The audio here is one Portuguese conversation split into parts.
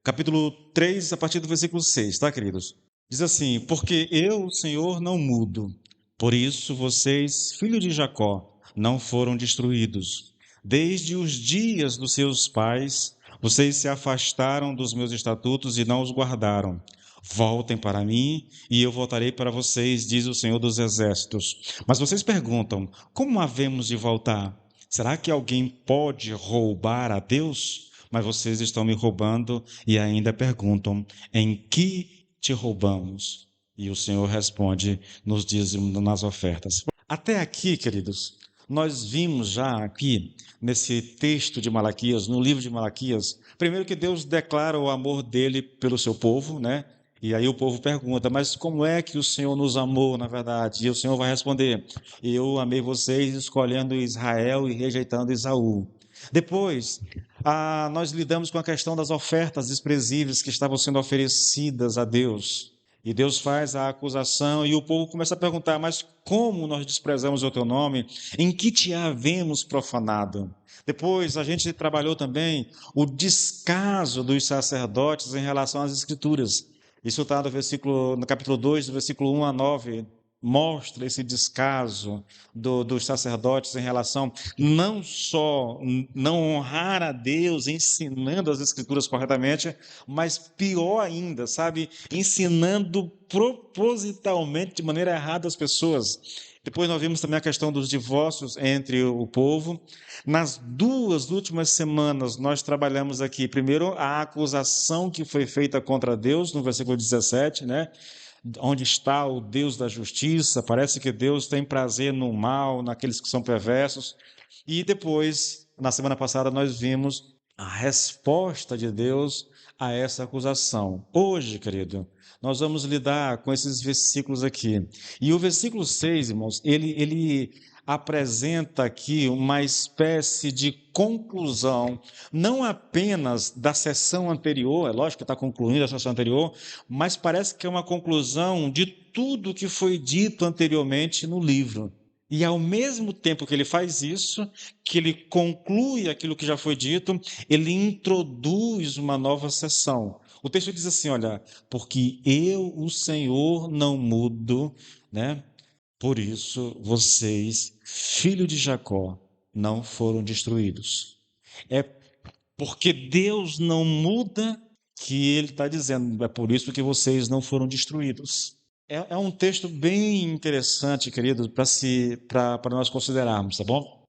capítulo 3, a partir do versículo 6, tá, queridos? Diz assim: Porque eu, o Senhor, não mudo. Por isso vocês, filhos de Jacó, não foram destruídos. Desde os dias dos seus pais, vocês se afastaram dos meus estatutos e não os guardaram. Voltem para mim e eu voltarei para vocês, diz o Senhor dos Exércitos. Mas vocês perguntam: como havemos de voltar? Será que alguém pode roubar a Deus? Mas vocês estão me roubando e ainda perguntam: em que te roubamos? E o Senhor responde nos dízimos, nas ofertas. Até aqui, queridos, nós vimos já aqui, nesse texto de Malaquias, no livro de Malaquias, primeiro que Deus declara o amor dele pelo seu povo, né? E aí o povo pergunta: mas como é que o Senhor nos amou, na verdade? E o Senhor vai responder: eu amei vocês escolhendo Israel e rejeitando Esaú. Depois, nós lidamos com a questão das ofertas desprezíveis que estavam sendo oferecidas a Deus. E Deus faz a acusação e o povo começa a perguntar: mas como nós desprezamos o teu nome? Em que te havemos profanado? Depois a gente trabalhou também o descaso dos sacerdotes em relação às escrituras. Isso está no capítulo 2, do versículo 1 a 9, mostra esse descaso dos sacerdotes em relação não só não honrar a Deus ensinando as escrituras corretamente, mas pior ainda, sabe, ensinando propositalmente de maneira errada as pessoas. Depois nós vimos também a questão dos divórcios entre o povo. Nas duas últimas semanas nós trabalhamos aqui, primeiro, a acusação que foi feita contra Deus, no versículo 17, né? Onde está o Deus da justiça? Parece que Deus tem prazer no mal, naqueles que são perversos. E depois, na semana passada, nós vimos a resposta de Deus a essa acusação. Hoje, querido, nós vamos lidar com esses versículos aqui. E o versículo 6, irmãos, ele apresenta aqui uma espécie de conclusão, não apenas da sessão anterior, é lógico que está concluindo a sessão anterior, mas parece que é uma conclusão de tudo que foi dito anteriormente no livro. E ao mesmo tempo que ele faz isso, que ele conclui aquilo que já foi dito, ele introduz uma nova sessão. O texto diz assim, olha: porque eu, o Senhor, não mudo, né? Por isso vocês, filho de Jacó, não foram destruídos. É porque Deus não muda que ele está dizendo, é por isso que vocês não foram destruídos. É um texto bem interessante, querido, para nós considerarmos, tá bom?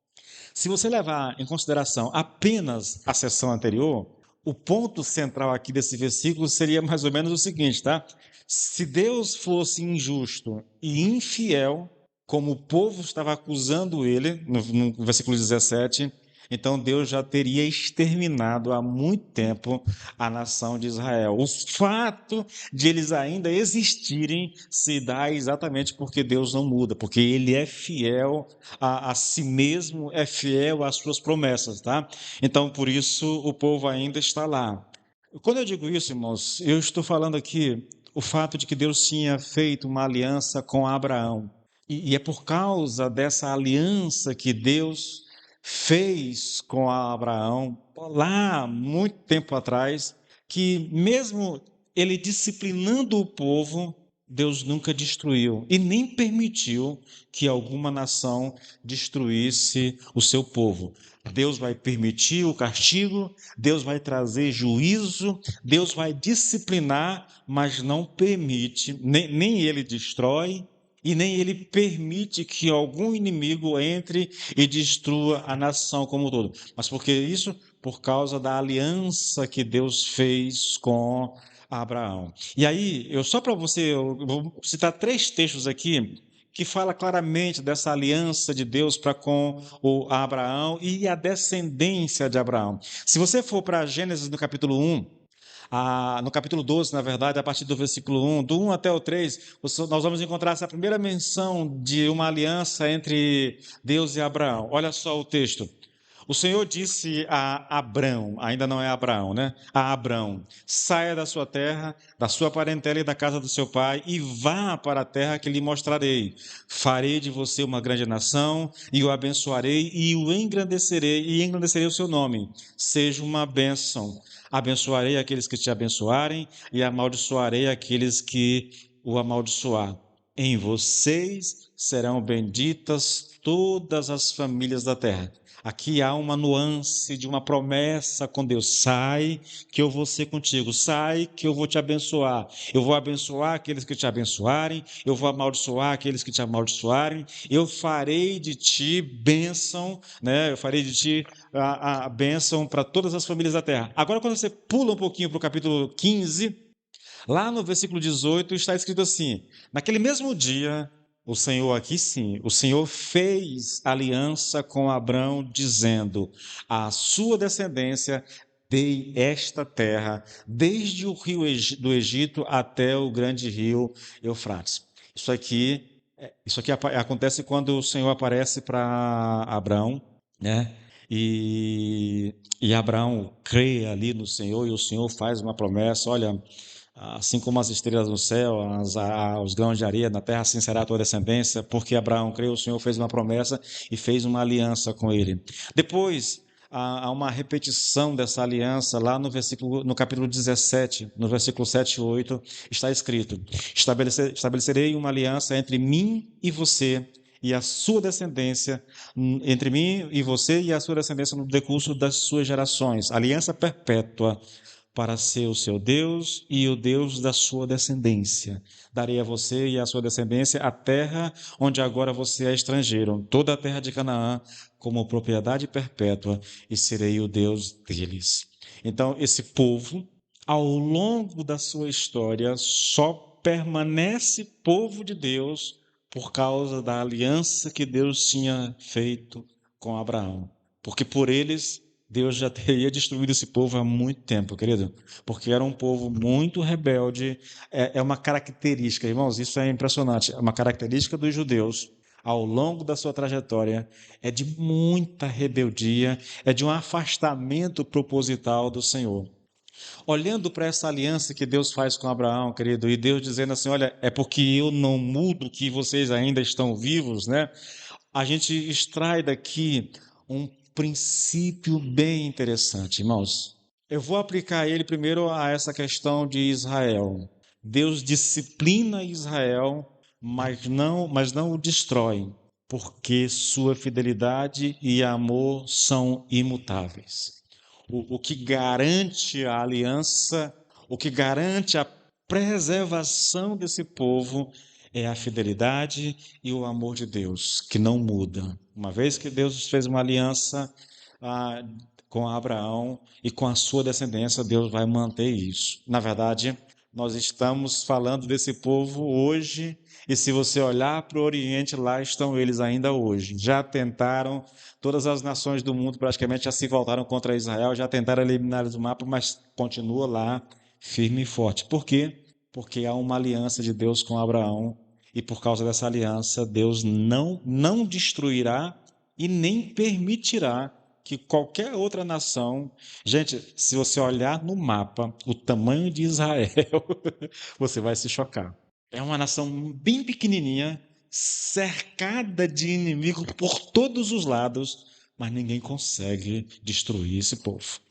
Se você levar em consideração apenas a sessão anterior, o ponto central aqui desse versículo seria mais ou menos o seguinte, tá? Se Deus fosse injusto e infiel, como o povo estava acusando ele, no versículo 17, então Deus já teria exterminado há muito tempo a nação de Israel. O fato de eles ainda existirem se dá exatamente porque Deus não muda, porque ele é fiel a si mesmo, é fiel às suas promessas, tá? Então, por isso, o povo ainda está lá. Quando eu digo isso, irmãos, eu estou falando aqui o fato de que Deus tinha feito uma aliança com Abraão. E é por causa dessa aliança que Deus fez com Abraão, lá muito tempo atrás, que mesmo ele disciplinando o povo, Deus nunca destruiu e nem permitiu que alguma nação destruísse o seu povo. Deus vai permitir o castigo, Deus vai trazer juízo, Deus vai disciplinar, mas não permite, nem ele destrói, e nem ele permite que algum inimigo entre e destrua a nação como um todo. Mas por que isso? Por causa da aliança que Deus fez com Abraão. E aí, só para você, eu vou citar 3 textos aqui que fala claramente dessa aliança de Deus para com o Abraão e a descendência de Abraão. Se você for para Gênesis no capítulo 1, no capítulo 12, na verdade, a partir do versículo 1, do 1 até o 3, nós vamos encontrar essa primeira menção de uma aliança entre Deus e Abraão. Olha só o texto. O Senhor disse a Abrão, ainda não é Abraão, né? A Abrão: saia da sua terra, da sua parentela e da casa do seu pai, e vá para a terra que lhe mostrarei. Farei de você uma grande nação, e o abençoarei, e engrandecerei o seu nome. Seja uma bênção. Abençoarei aqueles que te abençoarem e amaldiçoarei aqueles que o amaldiçoar. Em vocês serão benditas todas as famílias da terra. Aqui há uma nuance de uma promessa com Deus. Sai, que eu vou ser contigo. Sai, que eu vou te abençoar. Eu vou abençoar aqueles que te abençoarem. Eu vou amaldiçoar aqueles que te amaldiçoarem. Eu farei de ti bênção, né? Eu farei de ti a bênção para todas as famílias da terra. Agora, quando você pula um pouquinho para o capítulo 15, lá no versículo 18 está escrito assim: naquele mesmo dia, o Senhor, aqui sim, o Senhor fez aliança com Abrão, dizendo: à sua descendência dei esta terra, desde o rio do Egito até o grande rio Eufrates. Isso aqui acontece quando o Senhor aparece para Abrão, né? E Abraão crê ali no Senhor e o Senhor faz uma promessa: olha, assim como as estrelas no céu, os grãos de areia na terra, assim será a tua descendência, porque Abraão creu, o Senhor fez uma promessa e fez uma aliança com ele. Depois, há uma repetição dessa aliança lá no capítulo 17, no versículo 7 e 8, está escrito: estabelecerei uma aliança entre mim e você, e a sua descendência, entre mim e você e a sua descendência no decurso das suas gerações, aliança perpétua, para ser o seu Deus e o Deus da sua descendência. Darei a você e à sua descendência a terra onde agora você é estrangeiro, toda a terra de Canaã, como propriedade perpétua, e serei o Deus deles. Então, esse povo, ao longo da sua história, só permanece povo de Deus por causa da aliança que Deus tinha feito com Abraão. Porque por eles Deus já teria destruído esse povo há muito tempo, querido, porque era um povo muito rebelde. É uma característica, irmãos, isso é impressionante. É uma característica dos judeus ao longo da sua trajetória, é de muita rebeldia, é de um afastamento proposital do Senhor. Olhando para essa aliança que Deus faz com Abraão, querido, e Deus dizendo assim: olha, é porque eu não mudo que vocês ainda estão vivos, né? A gente extrai daqui um princípio bem interessante, irmãos. Eu vou aplicar ele primeiro a essa questão de Israel. Deus disciplina Israel, mas não o destrói, porque sua fidelidade e amor são imutáveis. O que garante a aliança, o que garante a preservação desse povo é a fidelidade e o amor de Deus, que não muda. Uma vez que Deus fez uma aliança ah, com Abraão e com a sua descendência, Deus vai manter isso. Na verdade, nós estamos falando desse povo hoje, e se você olhar para o Oriente, lá estão eles ainda hoje. Já tentaram, todas as nações do mundo praticamente já se voltaram contra Israel, já tentaram eliminar eles do mapa, mas continua lá firme e forte. Por quê? Porque há uma aliança de Deus com Abraão, e por causa dessa aliança, Deus não destruirá e nem permitirá que qualquer outra nação. Gente, se você olhar no mapa o tamanho de Israel, você vai se chocar. É uma nação bem pequenininha, cercada de inimigos por todos os lados, mas ninguém consegue destruir esse povo.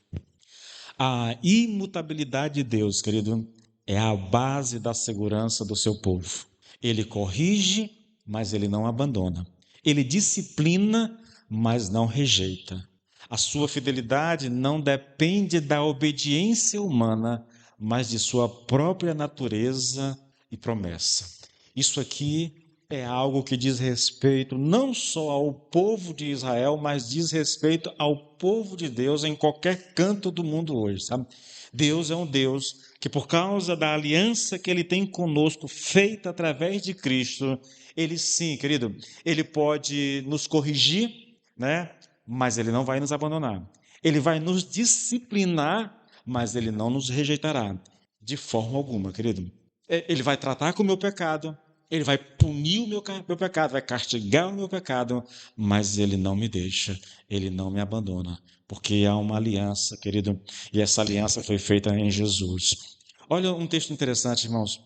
A imutabilidade de Deus, querido, é a base da segurança do seu povo. Ele corrige, mas ele não abandona. Ele disciplina, mas não rejeita. A sua fidelidade não depende da obediência humana, mas de sua própria natureza e promessa. Isso aqui é algo que diz respeito não só ao povo de Israel, mas diz respeito ao povo de Deus em qualquer canto do mundo hoje, sabe? Deus é um Deus que, por causa da aliança que ele tem conosco, feita através de Cristo, ele sim, querido, ele pode nos corrigir, né? Mas ele não vai nos abandonar. Ele vai nos disciplinar, mas ele não nos rejeitará de forma alguma, querido. Ele vai tratar com o meu pecado, ele vai punir o meu pecado, vai castigar o meu pecado, mas ele não me deixa, ele não me abandona, porque há uma aliança, querido, e essa aliança foi feita em Jesus. Olha um texto interessante, irmãos.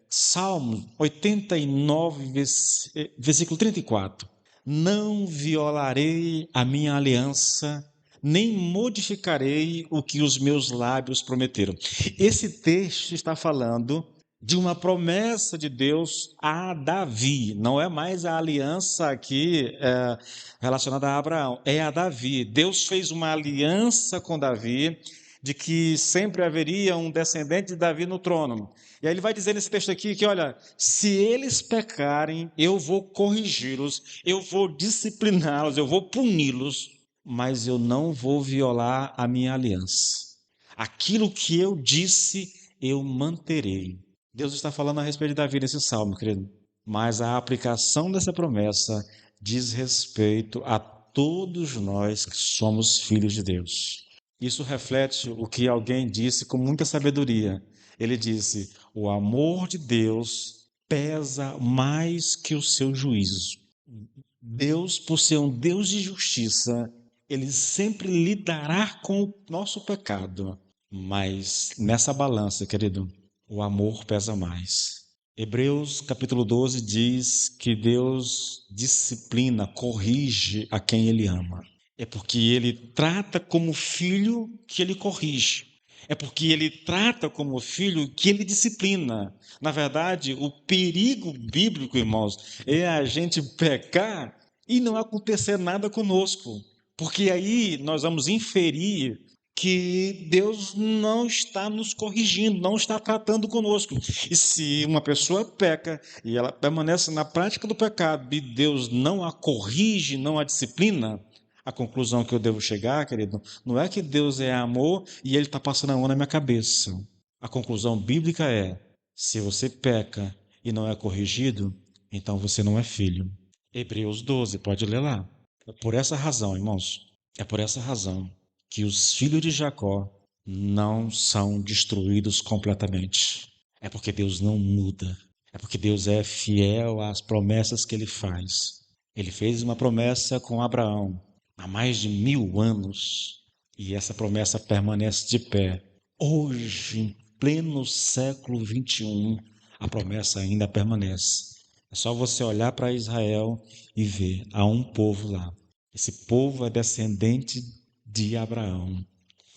Salmo 89, versículo 34. Não violarei a minha aliança, nem modificarei o que os meus lábios prometeram. Esse texto está falando de uma promessa de Deus a Davi. Não é mais a aliança aqui relacionada a Abraão, é a Davi. Deus fez uma aliança com Davi de que sempre haveria um descendente de Davi no trono. E aí ele vai dizer nesse texto aqui que, olha, se eles pecarem, eu vou corrigi-los, eu vou discipliná-los, eu vou puni-los, mas eu não vou violar a minha aliança. Aquilo que eu disse, eu manterei. Deus está falando a respeito de Davi nesse salmo, querido. Mas a aplicação dessa promessa diz respeito a todos nós que somos filhos de Deus. Isso reflete o que alguém disse com muita sabedoria. Ele disse: o amor de Deus pesa mais que o seu juízo. Deus, por ser um Deus de justiça, ele sempre lidará com o nosso pecado. Mas nessa balança, querido, o amor pesa mais. Hebreus capítulo 12 diz que Deus disciplina, corrige a quem ele ama. É porque ele trata como filho que ele corrige. É porque ele trata como filho que ele disciplina. Na verdade, o perigo bíblico, irmãos, é a gente pecar e não acontecer nada conosco. Porque aí nós vamos inferir que Deus não está nos corrigindo, não está tratando conosco. E se uma pessoa peca e ela permanece na prática do pecado e Deus não a corrige, não a disciplina, a conclusão que eu devo chegar, querido, não é que Deus é amor e ele está passando a mão na minha cabeça. A conclusão bíblica é: se você peca e não é corrigido, então você não é filho. Hebreus 12, pode ler lá. É por essa razão, irmãos, é por essa razão que os filhos de Jacó não são destruídos completamente. É porque Deus não muda. É porque Deus é fiel às promessas que ele faz. Ele fez uma promessa com Abraão há mais de 1000 anos e essa promessa permanece de pé. Hoje, em pleno século XXI, a promessa ainda permanece. É só você olhar para Israel e ver, há um povo lá. Esse povo é descendente de Abraão.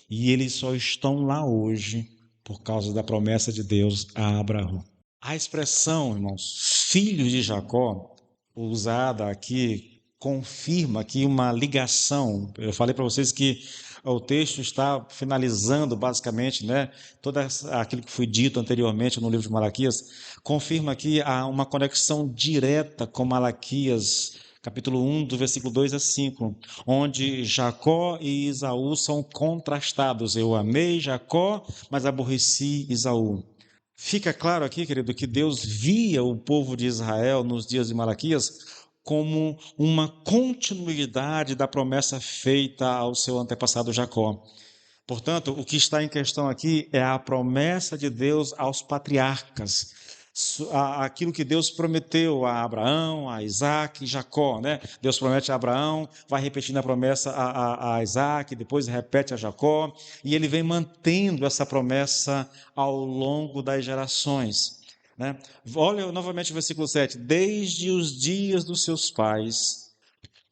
E eles só estão lá hoje por causa da promessa de Deus a Abraão. A expressão, irmãos, filhos de Jacó, usada aqui, confirma aqui uma ligação. Eu falei para vocês que o texto está finalizando, basicamente, né, todo aquilo que foi dito anteriormente no livro de Malaquias, confirma aqui uma conexão direta com Malaquias, capítulo 1, do versículo 2 a 5, onde Jacó e Esaú são contrastados. Eu amei Jacó, mas aborreci Esaú. Fica claro aqui, querido, que Deus via o povo de Israel nos dias de Malaquias como uma continuidade da promessa feita ao seu antepassado Jacó. Portanto, o que está em questão aqui é a promessa de Deus aos patriarcas, aquilo que Deus prometeu a Abraão, a Isaac e Jacó, né? Deus promete a Abraão, vai repetindo a promessa a Isaac, depois repete a Jacó, e ele vem mantendo essa promessa ao longo das gerações, né? Olha novamente o versículo 7. Desde os dias dos seus pais,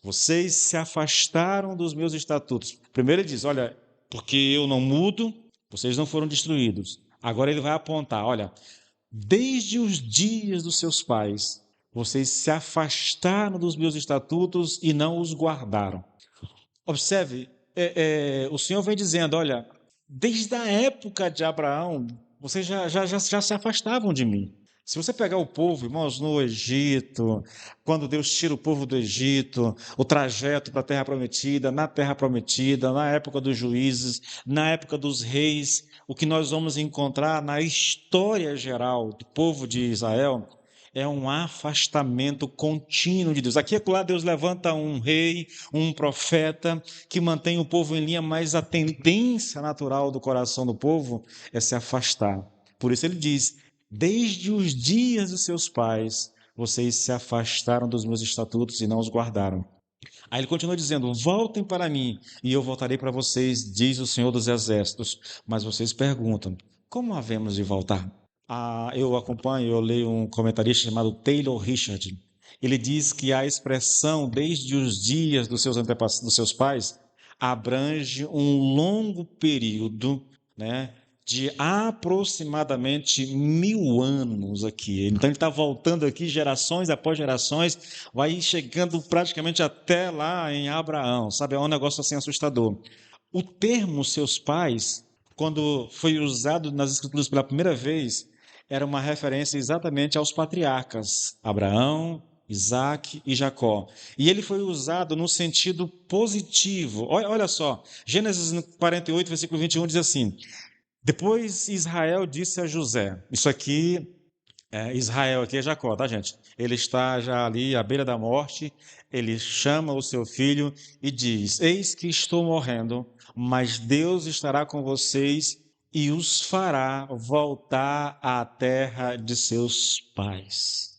vocês se afastaram dos meus estatutos. Primeiro ele diz, olha, porque eu não mudo, vocês não foram destruídos. Agora ele vai apontar, olha, desde os dias dos seus pais, vocês se afastaram dos meus estatutos e não os guardaram. Observe, o Senhor vem dizendo, olha, desde a época de Abraão, vocês já se afastavam de mim. Se você pegar o povo, irmãos, no Egito, quando Deus tira o povo do Egito, o trajeto para a Terra Prometida, na Terra Prometida, na época dos juízes, na época dos reis, o que nós vamos encontrar na história geral do povo de Israel é um afastamento contínuo de Deus. Aqui e acolá Deus levanta um rei, um profeta, que mantém o povo em linha, mas a tendência natural do coração do povo é se afastar. Por isso ele diz, desde os dias dos seus pais, vocês se afastaram dos meus estatutos e não os guardaram. Aí ele continua dizendo, voltem para mim e eu voltarei para vocês, diz o Senhor dos Exércitos. Mas vocês perguntam, como havemos de voltar? Eu leio um comentarista chamado Taylor Richard. Ele diz que a expressão desde os dias dos seus pais abrange um longo período, né, de aproximadamente 1000 anos aqui. Então ele está voltando aqui gerações após gerações, vai chegando praticamente até lá em Abraão, sabe? É um negócio assim assustador. O termo seus pais, quando foi usado nas Escrituras pela primeira vez, era uma referência exatamente aos patriarcas, Abraão, Isaac e Jacó. E ele foi usado no sentido positivo. Olha só, Gênesis 48, versículo 21 diz assim: Depois Israel disse a José, isso aqui, Israel aqui é Jacó, tá, gente? Ele está já ali à beira da morte, ele chama o seu filho e diz: Eis que estou morrendo, mas Deus estará com vocês e os fará voltar à terra de seus pais.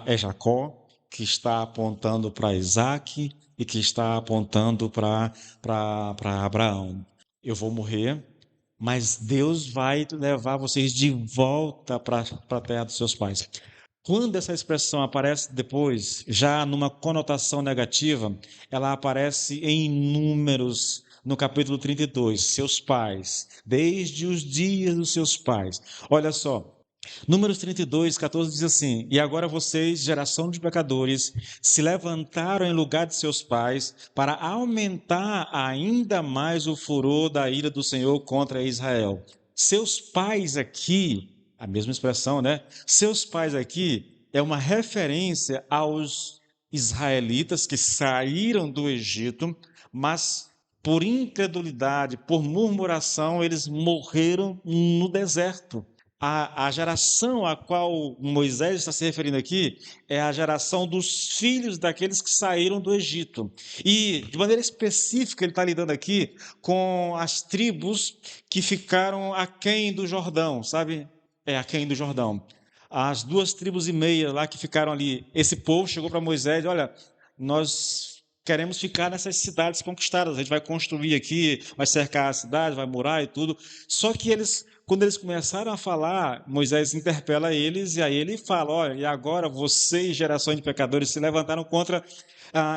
É Jacó que está apontando para Isaac e que está apontando para Abraão. Eu vou morrer, mas Deus vai levar vocês de volta para a terra dos seus pais. Quando essa expressão aparece depois, já numa conotação negativa, ela aparece em Números, no capítulo 32, seus pais, desde os dias dos seus pais. Olha só, Números 32, 14 diz assim: E agora vocês, geração de pecadores, se levantaram em lugar de seus pais para aumentar ainda mais o furor da ira do Senhor contra Israel. Seus pais aqui, a mesma expressão, né? Seus pais aqui é uma referência aos israelitas que saíram do Egito, mas por incredulidade, por murmuração, eles morreram no deserto. A geração a qual Moisés está se referindo aqui é a geração dos filhos daqueles que saíram do Egito. E, de maneira específica, ele está lidando aqui com as tribos que ficaram aquém do Jordão, sabe? Aquém do Jordão. As 2,5 tribos lá que ficaram ali. Esse povo chegou para Moisés: olha, nós queremos ficar nessas cidades conquistadas. A gente vai construir aqui, vai cercar a cidade, vai morar e tudo. Só que quando eles começaram a falar, Moisés interpela eles e aí ele fala: olha, e agora vocês, gerações de pecadores, se levantaram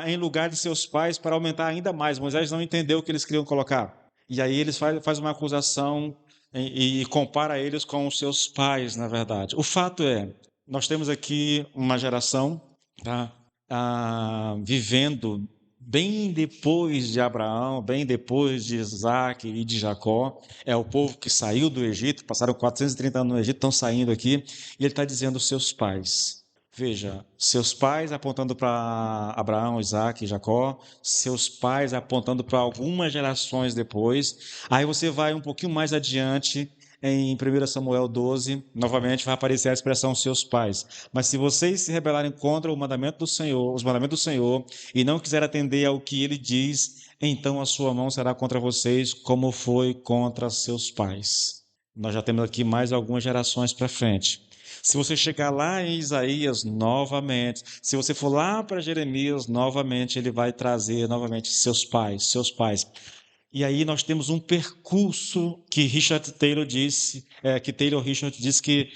em lugar de seus pais para aumentar ainda mais. Moisés não entendeu o que eles queriam colocar. E aí eles faz uma acusação e compara eles com os seus pais, na verdade. O fato é, nós temos aqui uma geração, tá, vivendo bem depois de Abraão, bem depois de Isaac e de Jacó. É o povo que saiu do Egito, passaram 430 anos no Egito, estão saindo aqui, e ele está dizendo seus pais. Veja, seus pais apontando para Abraão, Isaac e Jacó, seus pais apontando para algumas gerações depois. Aí você vai um pouquinho mais adiante, em 1 Samuel 12, novamente vai aparecer a expressão seus pais. Mas se vocês se rebelarem contra o mandamento do Senhor, os mandamentos do Senhor, e não quiserem atender ao que ele diz, então a sua mão será contra vocês, como foi contra seus pais. Nós já temos aqui mais algumas gerações para frente. Se você chegar lá em Isaías novamente, se você for lá para Jeremias novamente, ele vai trazer novamente seus pais, seus pais. E aí nós temos um percurso que Taylor Richard disse que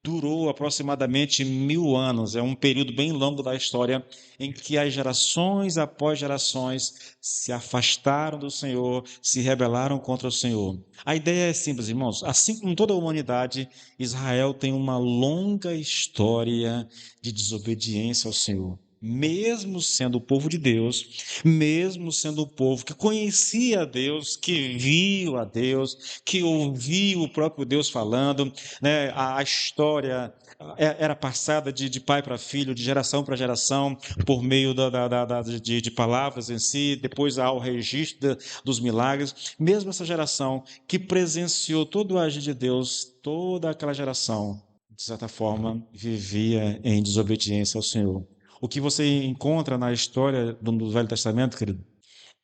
durou aproximadamente 1000 anos. É um período bem longo da história em que as gerações após gerações se afastaram do Senhor, se rebelaram contra o Senhor. A ideia é simples, irmãos. Assim como toda a humanidade, Israel tem uma longa história de desobediência ao Senhor. Mesmo sendo o povo de Deus, mesmo sendo o povo que conhecia a Deus, que viu a Deus, que ouviu o próprio Deus falando, né? A história era passada de pai para filho, de geração para geração, por meio de palavras em si, depois há o registro dos milagres. Mesmo essa geração que presenciou todo o agir de Deus, toda aquela geração, de certa forma, vivia em desobediência ao Senhor. O que você encontra na história do Velho Testamento, querido,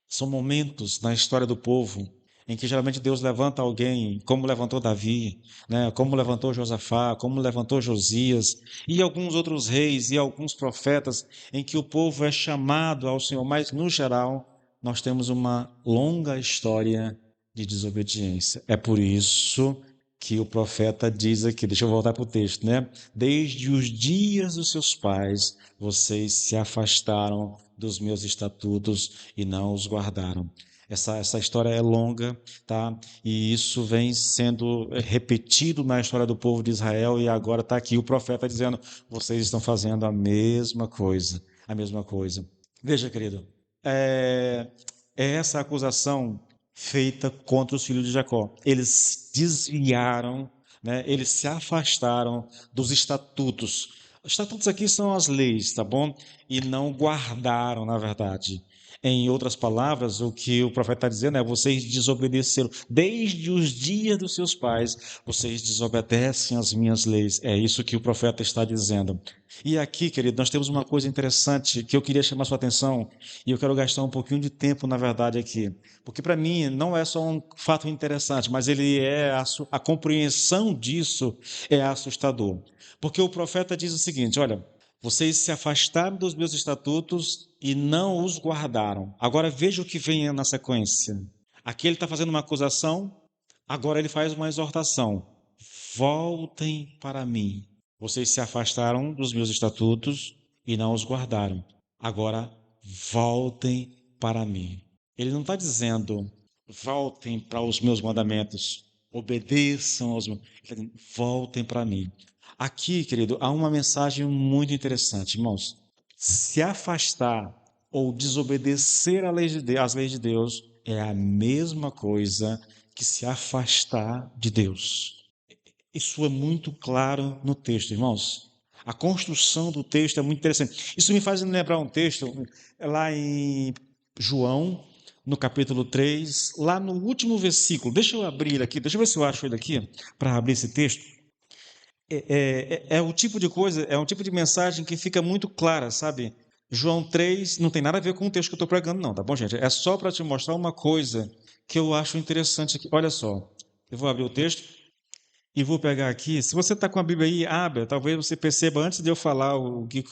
são momentos na história do povo em que geralmente Deus levanta alguém, como levantou Davi, né, como levantou Josafá, como levantou Josias, e alguns outros reis e alguns profetas, em que o povo é chamado ao Senhor. Mas, no geral, nós temos uma longa história de desobediência. É por isso que o profeta diz aqui, deixa eu voltar para o texto, né? Desde os dias dos seus pais, vocês se afastaram dos meus estatutos e não os guardaram. Essa história é longa, tá? E isso vem sendo repetido na história do povo de Israel e agora está aqui o profeta dizendo: vocês estão fazendo a mesma coisa, a mesma coisa. Veja, querido, é, é essa acusação feita contra os filhos de Jacó. Eles desviaram, né? Eles se afastaram dos estatutos. Os estatutos aqui são as leis, tá bom? E não guardaram, na verdade. Em outras palavras, o que o profeta está dizendo é: vocês desobedeceram. Desde os dias dos seus pais, vocês desobedecem às minhas leis. É isso que o profeta está dizendo. E aqui, querido, nós temos uma coisa interessante que eu queria chamar sua atenção, e eu quero gastar um pouquinho de tempo, na verdade, aqui. Porque para mim não é só um fato interessante, mas ele é a compreensão disso é assustador. Porque o profeta diz o seguinte: olha, vocês se afastaram dos meus estatutos e não os guardaram. Agora veja o que vem na sequência. Aqui ele está fazendo uma acusação, agora ele faz uma exortação. Voltem para mim. Vocês se afastaram dos meus estatutos e não os guardaram. Agora voltem para mim. Ele não está dizendo voltem para os meus mandamentos, obedeçam aos meus. Ele está dizendo voltem para mim. Aqui, querido, há uma mensagem muito interessante, irmãos. Se afastar ou desobedecer às leis de Deus é a mesma coisa que se afastar de Deus. Isso é muito claro no texto, irmãos. A construção do texto é muito interessante. Isso me faz lembrar um texto lá em João, no capítulo 3, lá no último versículo. Deixa eu abrir aqui, deixa eu ver se eu acho ele aqui, para abrir esse texto. É o tipo de coisa, é um tipo de mensagem que fica muito clara, sabe? João 3 não tem nada a ver com o texto que eu estou pregando, não, tá bom, gente? É só para te mostrar uma coisa que eu acho interessante aqui. Olha só, eu vou abrir o texto e vou pegar aqui. Se você está com a Bíblia aí, abra, talvez você perceba antes de eu falar o que.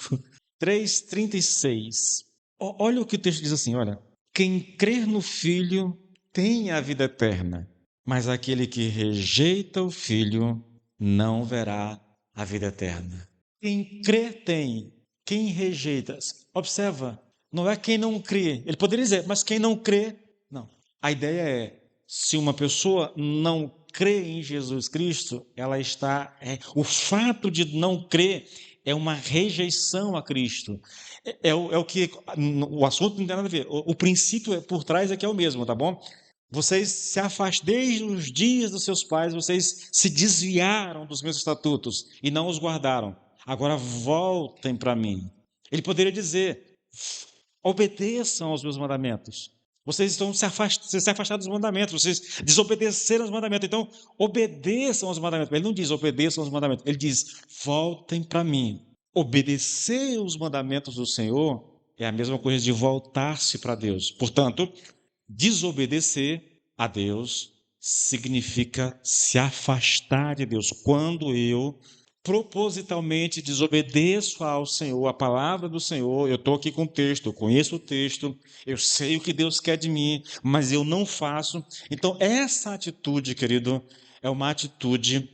3:36. Olha o que o texto diz assim: olha, quem crer no Filho tem a vida eterna, mas aquele que rejeita o Filho não verá a vida eterna. Quem crê tem, quem rejeita. Observa, não é quem não crê. Ele poderia dizer, mas quem não crê, não. A ideia é, se uma pessoa não crê em Jesus Cristo, ela está. O fato de não crer é uma rejeição a Cristo. É o que. O assunto não tem nada a ver. O princípio por trás é que é o mesmo, tá bom? Vocês se afastam desde os dias dos seus pais, vocês se desviaram dos meus estatutos e não os guardaram. Agora voltem para mim. Ele poderia dizer: obedeçam aos meus mandamentos. Vocês se afastaram dos mandamentos, vocês desobedeceram aos mandamentos. Então, obedeçam aos mandamentos. Ele não diz obedeçam aos mandamentos, ele diz voltem para mim. Obedecer os mandamentos do Senhor é a mesma coisa de voltar-se para Deus. Portanto, desobedecer a Deus significa se afastar de Deus. Quando eu propositalmente desobedeço ao Senhor, a palavra do Senhor, eu estou aqui com o texto, eu conheço o texto, eu sei o que Deus quer de mim, mas eu não faço. Então, essa atitude, querido, é uma atitude.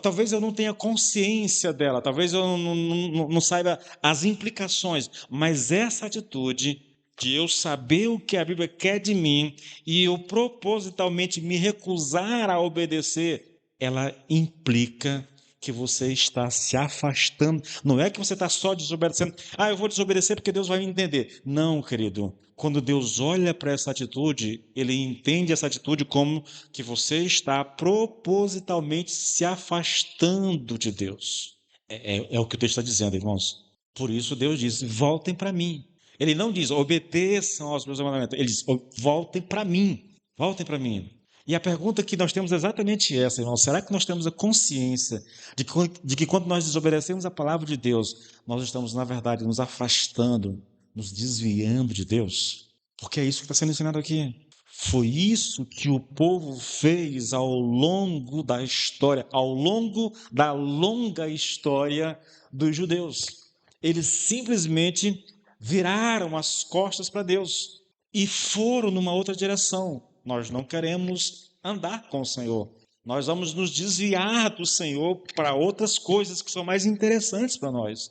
Talvez eu não tenha consciência dela, talvez eu não saiba as implicações, mas essa atitude de eu saber o que a Bíblia quer de mim e eu propositalmente me recusar a obedecer, ela implica que você está se afastando. Não é que você está só desobedecendo. Ah, eu vou desobedecer porque Deus vai me entender. Não, querido. Quando Deus olha para essa atitude, ele entende essa atitude como que você está propositalmente se afastando de Deus. É o que o texto está dizendo, irmãos. Por isso Deus diz: voltem para mim. Ele não diz obedeçam aos meus mandamentos. Ele diz: voltem para mim. Voltem para mim. E a pergunta que nós temos é exatamente essa, irmão. Será que nós temos a consciência de que quando nós desobedecemos a palavra de Deus, nós estamos, na verdade, nos afastando, nos desviando de Deus? Porque é isso que está sendo ensinado aqui. Foi isso que o povo fez ao longo da história, ao longo da longa história dos judeus. Eles simplesmente viraram as costas para Deus e foram numa outra direção. Nós não queremos andar com o Senhor. Nós vamos nos desviar do Senhor para outras coisas que são mais interessantes para nós.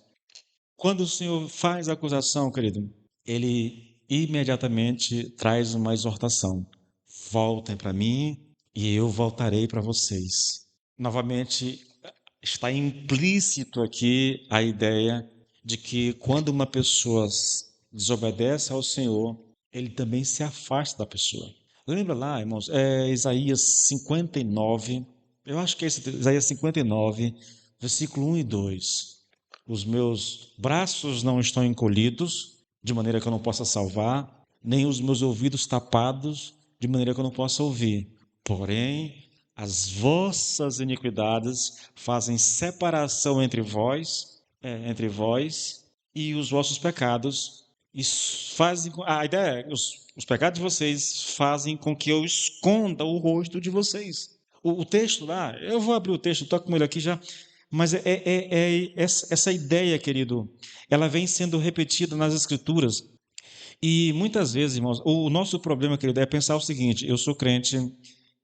Quando o Senhor faz a acusação, querido, ele imediatamente traz uma exortação: voltem para mim e eu voltarei para vocês. Novamente, está implícito aqui a ideia de que quando uma pessoa desobedece ao Senhor, ele também se afasta da pessoa. Lembra lá, irmãos, Isaías 59, eu acho que é Isaías 59, versículo 1 e 2. Os meus braços não estão encolhidos, de maneira que eu não possa salvar, nem os meus ouvidos tapados, de maneira que eu não possa ouvir. Porém, as vossas iniquidades fazem separação entre vós e os vossos pecados. Isso fazem, a ideia é, os pecados de vocês fazem com que eu esconda o rosto de vocês. O texto lá, eu vou abrir o texto, estou com ele aqui já, mas essa ideia, querido, ela vem sendo repetida nas Escrituras. E muitas vezes, irmãos, o nosso problema, querido, é pensar o seguinte: eu sou crente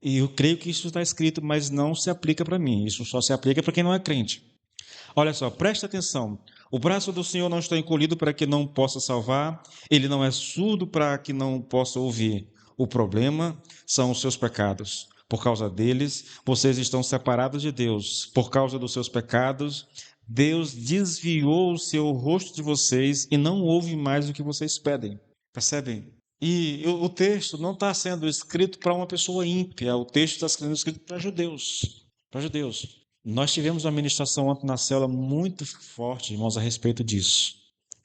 e eu creio que isso está escrito, mas não se aplica para mim. Isso só se aplica para quem não é crente. Olha só, presta atenção. O braço do Senhor não está encolhido para que não possa salvar, ele não é surdo para que não possa ouvir. O problema são os seus pecados. Por causa deles, vocês estão separados de Deus. Por causa dos seus pecados, Deus desviou o seu rosto de vocês e não ouve mais o que vocês pedem. Percebem? E o texto não está sendo escrito para uma pessoa ímpia, o texto está sendo escrito para judeus. Para judeus. Nós tivemos uma ministração ontem na célula muito forte, irmãos, a respeito disso,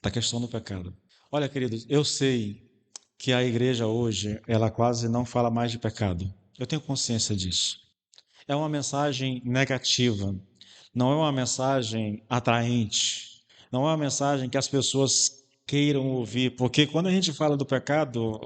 da questão do pecado. Olha, queridos, eu sei que a igreja hoje, ela quase não fala mais de pecado. Eu tenho consciência disso. É uma mensagem negativa, não é uma mensagem atraente, não é uma mensagem que as pessoas queiram ouvir, porque quando a gente fala do pecado,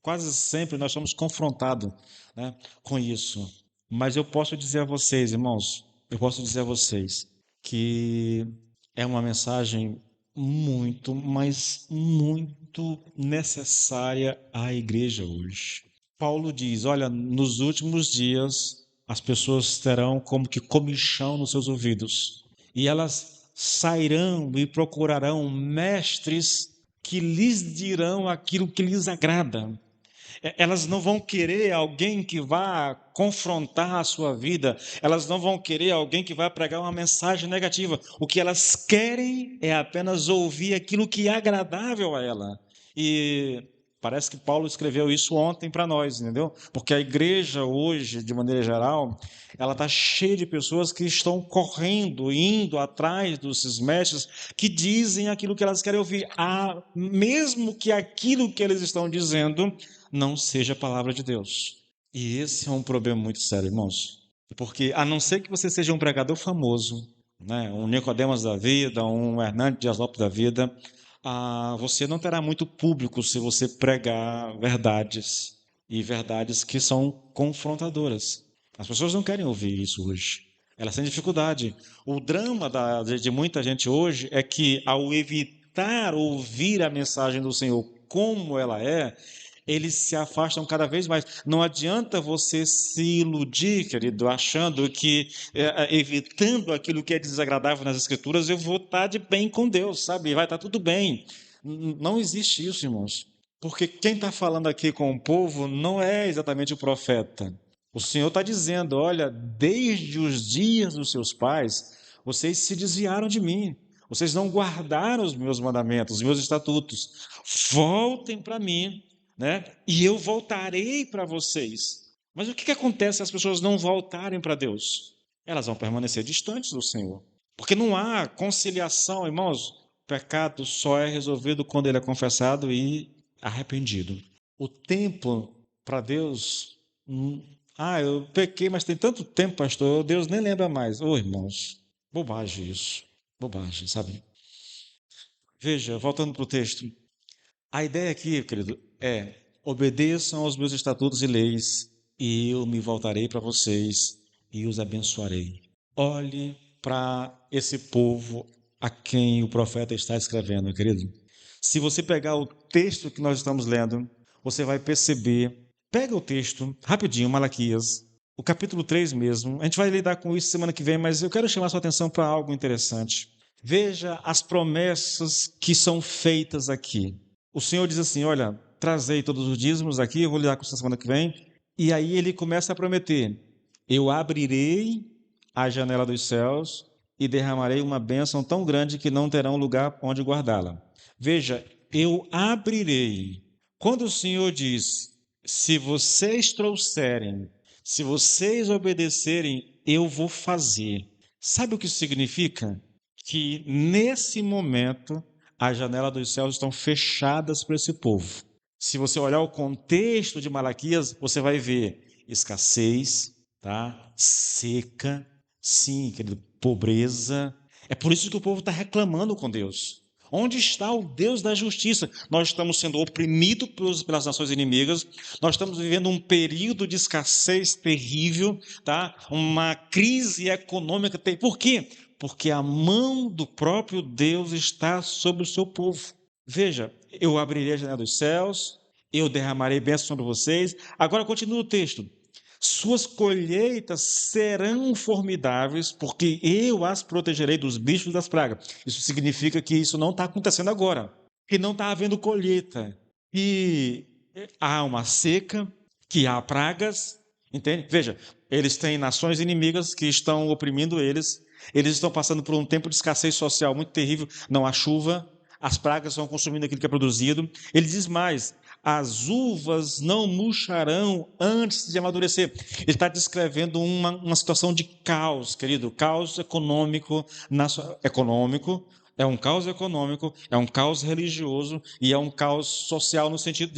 quase sempre nós somos confrontados, né, com isso. Mas eu posso dizer a vocês, irmãos, eu posso dizer a vocês que é uma mensagem muito, mas muito necessária à igreja hoje. Paulo diz: olha, nos últimos dias as pessoas terão como que comichão nos seus ouvidos, e elas sairão e procurarão mestres que lhes dirão aquilo que lhes agrada. Elas não vão querer alguém que vá confrontar a sua vida, elas não vão querer alguém que vá pregar uma mensagem negativa. O que elas querem é apenas ouvir aquilo que é agradável a ela. E parece que Paulo escreveu isso ontem para nós, entendeu? Porque a igreja hoje, de maneira geral, ela está cheia de pessoas que estão correndo, indo atrás desses mestres que dizem aquilo que elas querem ouvir, mesmo que aquilo que eles estão dizendo não seja a palavra de Deus. E esse é um problema muito sério, irmãos. Porque, a não ser que você seja um pregador famoso, né, um Nicodemas da vida, um Hernandes Dias Lopes da vida, você não terá muito público se você pregar verdades, e verdades que são confrontadoras. As pessoas não querem ouvir isso hoje. Elas têm dificuldade. O drama de muita gente hoje é que, ao evitar ouvir a mensagem do Senhor como ela é, eles se afastam cada vez mais. Não adianta você se iludir, querido, achando que, evitando aquilo que é desagradável nas Escrituras, eu vou estar de bem com Deus, sabe? Vai estar tudo bem. Não existe isso, irmãos. Porque quem está falando aqui com o povo não é exatamente o profeta. O Senhor está dizendo: olha, desde os dias dos seus pais, vocês se desviaram de mim. Vocês não guardaram os meus mandamentos, os meus estatutos. Voltem para mim, né? E eu voltarei para vocês. Mas o que acontece se as pessoas não voltarem para Deus? Elas vão permanecer distantes do Senhor. Porque não há conciliação, irmãos. O pecado só é resolvido quando ele é confessado e arrependido. O tempo para Deus. Eu pequei, mas tem tanto tempo, pastor, Deus nem lembra mais. Irmãos, bobagem isso. Bobagem, sabe? Veja, voltando para o texto. A ideia aqui, querido, é: obedeçam aos meus estatutos e leis, e eu me voltarei para vocês e os abençoarei. Olhe para esse povo a quem o profeta está escrevendo, querido. Se você pegar o texto que nós estamos lendo, você vai perceber. Pega o texto, rapidinho, Malaquias, o capítulo 3 mesmo. A gente vai lidar com isso semana que vem, mas eu quero chamar sua atenção para algo interessante. Veja as promessas que são feitas aqui. o Senhor diz assim: olha, trazei todos os dízimos aqui, eu vou lidar com isso na semana que vem. E aí ele começa a prometer: eu abrirei a janela dos céus e derramarei uma bênção tão grande que não terão lugar onde guardá-la. Veja, eu abrirei. Quando o Senhor diz: se vocês trouxerem, se vocês obedecerem, eu vou fazer. Sabe o que isso significa? Que nesse momento as janelas dos céus estão fechadas para esse povo. Se você olhar o contexto de Malaquias, você vai ver escassez, tá? Seca, sim, querido, pobreza. É por isso que o povo está reclamando com Deus. Onde está o Deus da justiça? Nós estamos sendo oprimidos pelas nações inimigas, nós estamos vivendo um período de escassez terrível, tá? Uma crise econômica terrível. Por quê? Porque a mão do próprio Deus está sobre o seu povo. Veja, eu abrirei a janela dos céus, eu derramarei bênçãos sobre vocês. Agora continua o texto. Suas colheitas serão formidáveis, porque eu as protegerei dos bichos e das pragas. Isso significa que isso não está acontecendo agora, que não está havendo colheita, que há uma seca, que há pragas, entende? Veja, eles têm nações inimigas que estão oprimindo eles estão passando por um tempo de escassez social muito terrível, não há chuva, as pragas estão consumindo aquilo que é produzido. Ele diz mais: as uvas não murcharão antes de amadurecer. Ele está descrevendo uma situação de caos, querido, caos econômico, é um caos religioso e é um caos social no sentido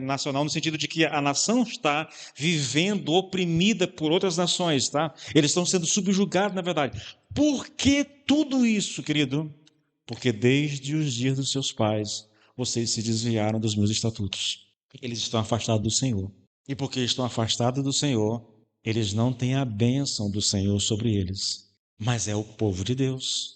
nacional, no sentido de que a nação está vivendo oprimida por outras nações, tá? Eles estão sendo subjugados, na verdade. Por que tudo isso, querido? Porque desde os dias dos seus pais, vocês se desviaram dos meus estatutos. Eles estão afastados do Senhor. E porque estão afastados do Senhor, eles não têm a bênção do Senhor sobre eles. Mas é o povo de Deus.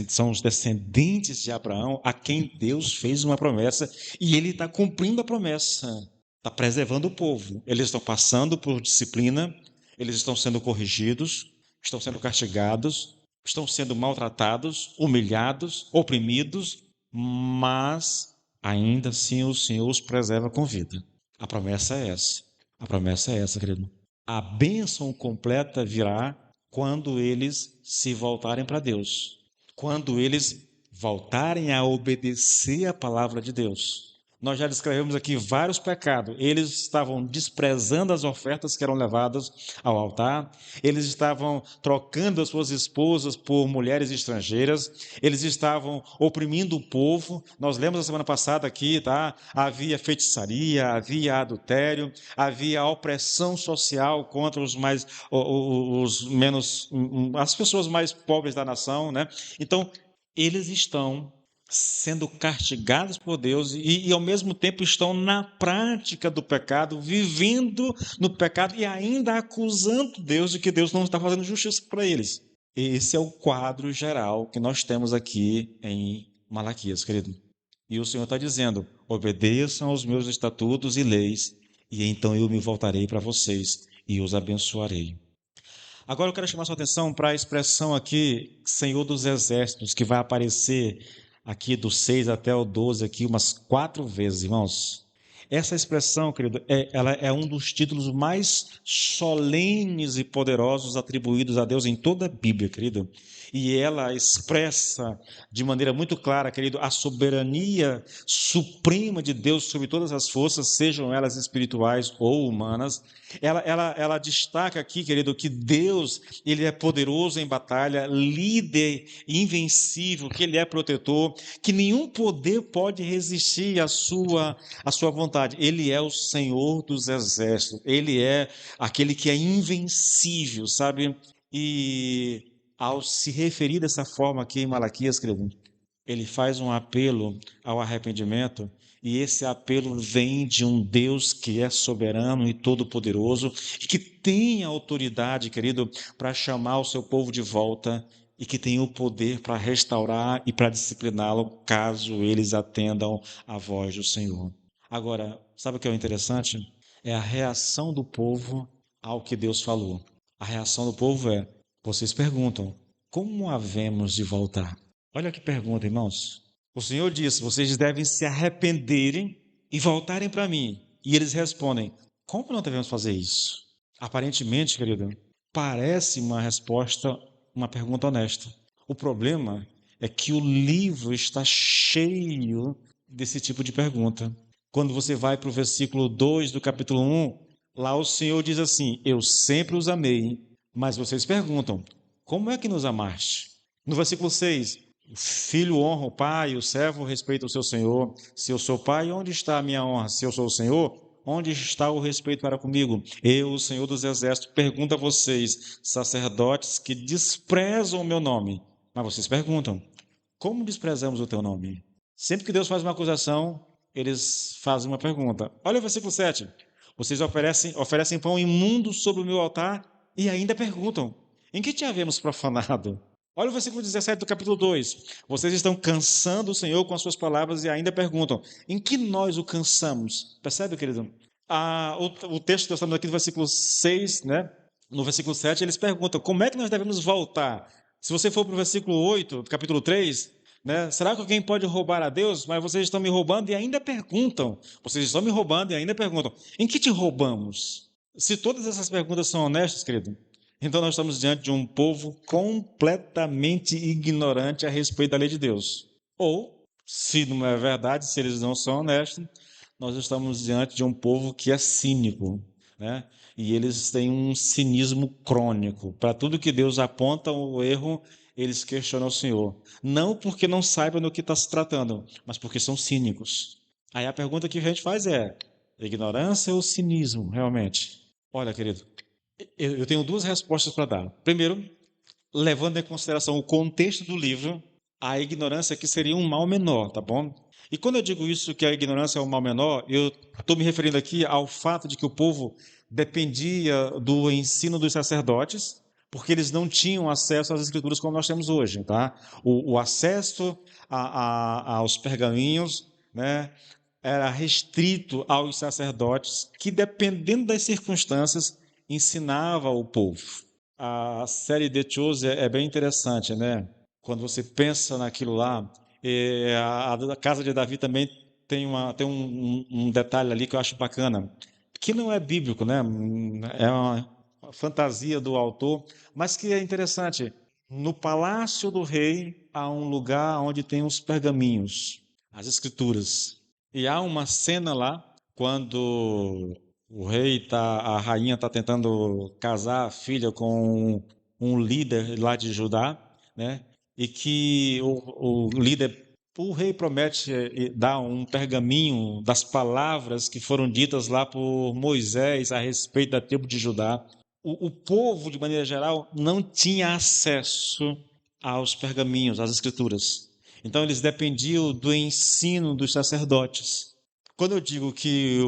São os descendentes de Abraão a quem Deus fez uma promessa e ele está cumprindo a promessa. Está preservando o povo. Eles estão passando por disciplina, eles estão sendo corrigidos, estão sendo castigados, estão sendo maltratados, humilhados, oprimidos, mas ainda assim o Senhor os preserva com vida. A promessa é essa. A promessa é essa, querido. A bênção completa virá quando eles se voltarem para Deus. Quando eles voltarem a obedecer a palavra de Deus. Nós já descrevemos aqui vários pecados. Eles estavam desprezando as ofertas que eram levadas ao altar, eles estavam trocando as suas esposas por mulheres estrangeiras, eles estavam oprimindo o povo. Nós lemos a semana passada aqui, tá? Havia feitiçaria, havia adultério, havia opressão social contra os menos, as pessoas mais pobres da nação, né? Então, eles estão sendo castigados por Deus e ao mesmo tempo estão na prática do pecado, vivendo no pecado e ainda acusando Deus de que Deus não está fazendo justiça para eles. Esse é o quadro geral que nós temos aqui em Malaquias, querido. E o Senhor está dizendo: obedeçam aos meus estatutos e leis, e então eu me voltarei para vocês e os abençoarei. Agora eu quero chamar sua atenção para a expressão aqui, Senhor dos Exércitos, que vai aparecer aqui do 6 até o 12, aqui umas 4 vezes, irmãos. Essa expressão, querido, ela é um dos títulos mais solenes e poderosos atribuídos a Deus em toda a Bíblia, querido. E ela expressa de maneira muito clara, querido, a soberania suprema de Deus sobre todas as forças, sejam elas espirituais ou humanas. Ela destaca aqui, querido, que Deus, ele é poderoso em batalha, líder invencível, que ele é protetor, que nenhum poder pode resistir à sua vontade. Ele é o Senhor dos exércitos, ele é aquele que é invencível, sabe? E ao se referir dessa forma aqui em Malaquias, querido, ele faz um apelo ao arrependimento, e esse apelo vem de um Deus que é soberano e todo-poderoso, e que tem autoridade, querido, para chamar o seu povo de volta, e que tem o poder para restaurar e para discipliná-lo, caso eles atendam à voz do Senhor. Agora, sabe o que é o interessante? É a reação do povo ao que Deus falou. A reação do povo é: vocês perguntam, como havemos de voltar? Olha que pergunta, irmãos. O Senhor diz: vocês devem se arrependerem e voltarem para mim. E eles respondem: como não devemos fazer isso? Aparentemente, querido, parece uma resposta, uma pergunta honesta. O problema é que o livro está cheio desse tipo de pergunta. Quando você vai para o versículo 2 do capítulo 1, lá o Senhor diz assim: eu sempre os amei, mas vocês perguntam: como é que nos amaste? No versículo 6, o filho honra o pai, o servo respeita o seu senhor. Se eu sou pai, onde está a minha honra? Se eu sou o senhor, onde está o respeito para comigo? Eu, o Senhor dos Exércitos, pergunto a vocês, sacerdotes que desprezam o meu nome. Mas vocês perguntam: como desprezamos o teu nome? Sempre que Deus faz uma acusação, eles fazem uma pergunta. Olha o versículo 7. Vocês oferecem pão imundo sobre o meu altar e ainda perguntam: em que te havemos profanado? Olha o versículo 17 do capítulo 2. Vocês estão cansando o Senhor com as suas palavras e ainda perguntam: em que nós o cansamos? Percebe, querido? O texto que nós estamos aqui no versículo 6, né? No versículo 7, eles perguntam: como é que nós devemos voltar? Se você for para o versículo 8, do capítulo 3, né? Será que alguém pode roubar a Deus? Mas vocês estão me roubando e ainda perguntam. Vocês estão me roubando e ainda perguntam: em que te roubamos? Se todas essas perguntas são honestas, querido, então nós estamos diante de um povo completamente ignorante a respeito da lei de Deus. Ou, se não é verdade, se eles não são honestos, nós estamos diante de um povo que é cínico, né? E eles têm um cinismo crônico. Para tudo que Deus aponta o erro, eles questionam o Senhor. Não porque não saibam do que está se tratando, mas porque são cínicos. Aí a pergunta que a gente faz é: ignorância ou cinismo, realmente? Olha, querido, eu tenho duas respostas para dar. Primeiro, levando em consideração o contexto do livro, a ignorância aqui seria um mal menor, tá bom? E quando eu digo isso, que a ignorância é um mal menor, eu estou me referindo aqui ao fato de que o povo dependia do ensino dos sacerdotes, porque eles não tinham acesso às escrituras como nós temos hoje, tá? O acesso aos pergaminhos, né, era restrito aos sacerdotes, que dependendo das circunstâncias, ensinava o povo. A série The Chosen é bem interessante, né? Quando você pensa naquilo lá, a casa de Davi também tem um detalhe ali que eu acho bacana, que não é bíblico, né? É uma fantasia do autor, mas que é interessante. No palácio do rei há um lugar onde tem os pergaminhos, as escrituras. E há uma cena lá quando o rei a rainha está tentando casar a filha com um líder lá de Judá, né? E que o líder, o rei promete dar um pergaminho das palavras que foram ditas lá por Moisés a respeito da tribo de Judá. O povo, de maneira geral, não tinha acesso aos pergaminhos, às escrituras. Então eles dependiam do ensino dos sacerdotes. Quando eu digo que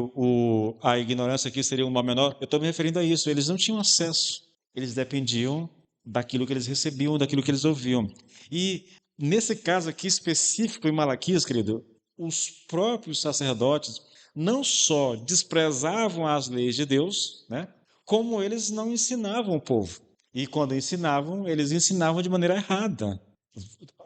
a ignorância aqui seria um mal menor, eu estou me referindo a isso. Eles não tinham acesso. Eles dependiam daquilo que eles recebiam, daquilo que eles ouviam. E nesse caso aqui específico em Malaquias, querido, os próprios sacerdotes não só desprezavam as leis de Deus, né, como eles não ensinavam o povo. E quando ensinavam, eles ensinavam de maneira errada.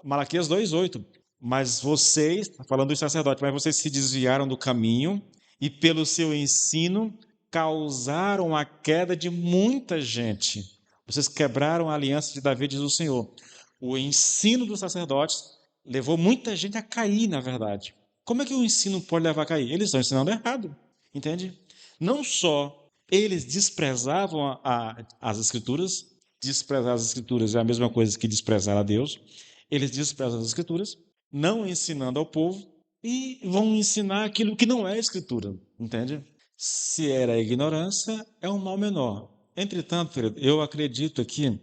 Malaquias 2:8. Mas vocês, falando dos sacerdotes, mas vocês se desviaram do caminho e pelo seu ensino causaram a queda de muita gente. Vocês quebraram a aliança de Davi, diz o Senhor. O ensino dos sacerdotes levou muita gente a cair, na verdade. Como é que o ensino pode levar a cair? Eles estão ensinando errado, entende? Não só eles desprezavam as escrituras, desprezar as escrituras é a mesma coisa que desprezar a Deus, eles desprezam as escrituras, não ensinando ao povo, e vão ensinar aquilo que não é escritura, entende? Se era ignorância, é um mal menor. Entretanto, querido, eu acredito aqui,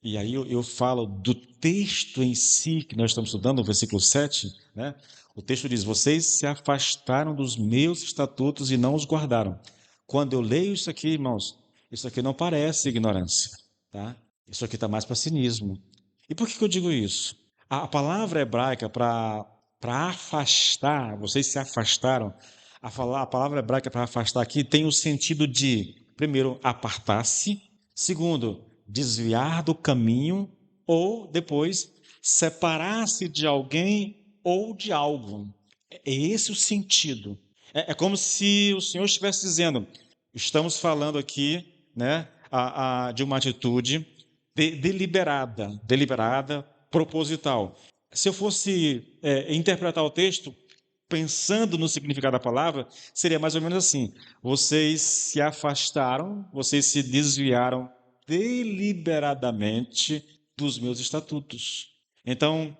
e aí eu falo do texto em si que nós estamos estudando, no versículo 7, né? O texto diz: vocês se afastaram dos meus estatutos e não os guardaram. Quando eu leio isso aqui, irmãos, isso aqui não parece ignorância, tá? Isso aqui está mais para cinismo. E por que eu digo isso? A palavra hebraica para afastar, vocês se afastaram, a palavra hebraica para afastar aqui tem o sentido de, primeiro, apartar-se, segundo, desviar do caminho, ou depois, separar-se de alguém ou de algo. É esse o sentido. É como se o Senhor estivesse dizendo: estamos falando aqui, né, de uma atitude deliberada, proposital. Se eu fosse interpretar o texto pensando no significado da palavra, seria mais ou menos assim: vocês se afastaram, vocês se desviaram deliberadamente dos meus estatutos. Então,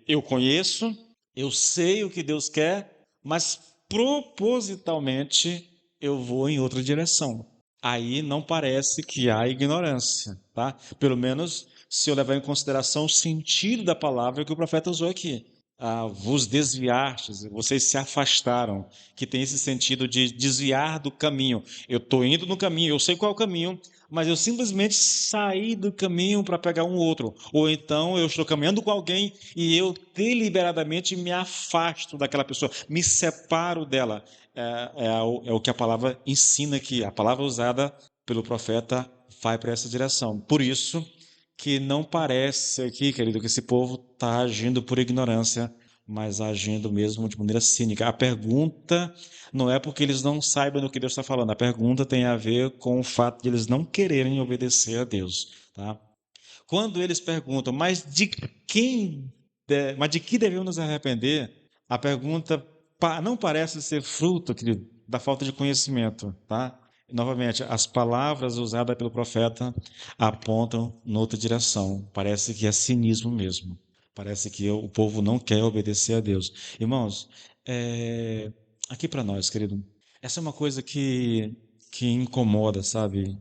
eu conheço, eu sei o que Deus quer, mas propositalmente eu vou em outra direção. Aí não parece que há ignorância, tá? Pelo menos se eu levar em consideração o sentido da palavra que o profeta usou aqui. Vos desviastes, vocês se afastaram, que tem esse sentido de desviar do caminho. Eu estou indo no caminho, eu sei qual é o caminho, mas eu simplesmente saí do caminho para pegar um outro. Ou então eu estou caminhando com alguém e eu deliberadamente me afasto daquela pessoa, me separo dela. É o que a palavra ensina aqui. A palavra usada pelo profeta vai para essa direção. Por isso que não parece aqui, querido, que esse povo está agindo por ignorância, mas agindo mesmo de maneira cínica. A pergunta não é porque eles não saibam do que Deus está falando. A pergunta tem a ver com o fato de eles não quererem obedecer a Deus, tá? Quando eles perguntam, mas de que devemos nos arrepender? A pergunta não parece ser fruto, querido, da falta de conhecimento, tá? Novamente, as palavras usadas pelo profeta apontam noutra direção. Parece que é cinismo mesmo. Parece que o povo não quer obedecer a Deus. Irmãos, aqui para nós, querido, essa é uma coisa que incomoda, sabe?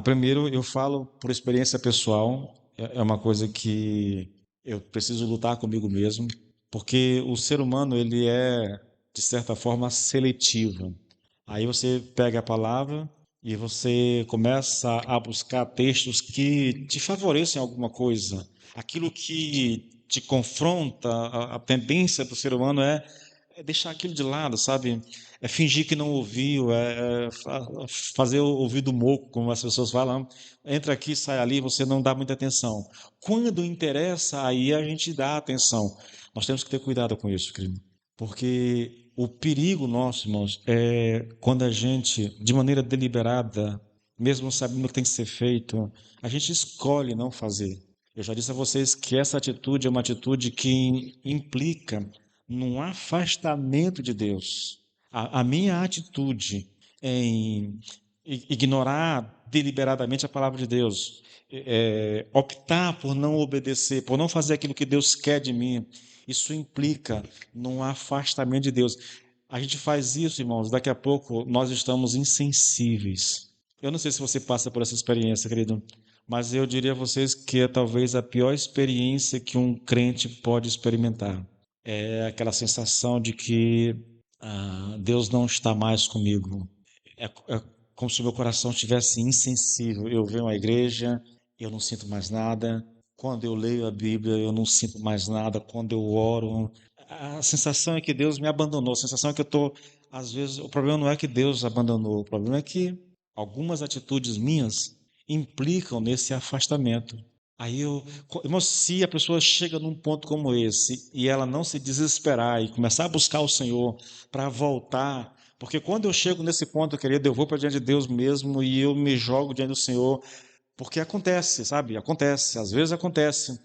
Primeiro, eu falo por experiência pessoal, é uma coisa que eu preciso lutar comigo mesmo, porque o ser humano, ele é, de certa forma, seletivo. Aí você pega a palavra e você começa a buscar textos que te favorecem alguma coisa. Aquilo que te confronta, a tendência do ser humano é deixar aquilo de lado, sabe? É fingir que não ouviu, fazer o ouvido moco, como as pessoas falam. Entra aqui, sai ali, você não dá muita atenção. Quando interessa, aí a gente dá atenção. Nós temos que ter cuidado com isso, querido. Porque o perigo nosso, irmãos, é quando a gente, de maneira deliberada, mesmo sabendo o que tem que ser feito, a gente escolhe não fazer. Eu já disse a vocês que essa atitude é uma atitude que implica num afastamento de Deus. A minha atitude em ignorar deliberadamente a palavra de Deus, optar por não obedecer, por não fazer aquilo que Deus quer de mim, isso implica num afastamento de Deus. A gente faz isso, irmãos, daqui a pouco nós estamos insensíveis. Eu não sei se você passa por essa experiência, querido, mas eu diria a vocês que é talvez a pior experiência que um crente pode experimentar. É aquela sensação de que Deus não está mais comigo. É como se o meu coração estivesse insensível. Eu venho à igreja, eu não sinto mais nada. Quando eu leio a Bíblia, eu não sinto mais nada. Quando eu oro, a sensação é que Deus me abandonou. A sensação é que eu estou, às vezes, o problema não é que Deus abandonou. O problema é que algumas atitudes minhas implicam nesse afastamento. Irmão, se a pessoa chega num ponto como esse e ela não se desesperar e começar a buscar o Senhor para voltar, porque quando eu chego nesse ponto, querido, eu vou para diante de Deus mesmo e eu me jogo diante do Senhor, porque acontece, sabe? Acontece, às vezes acontece.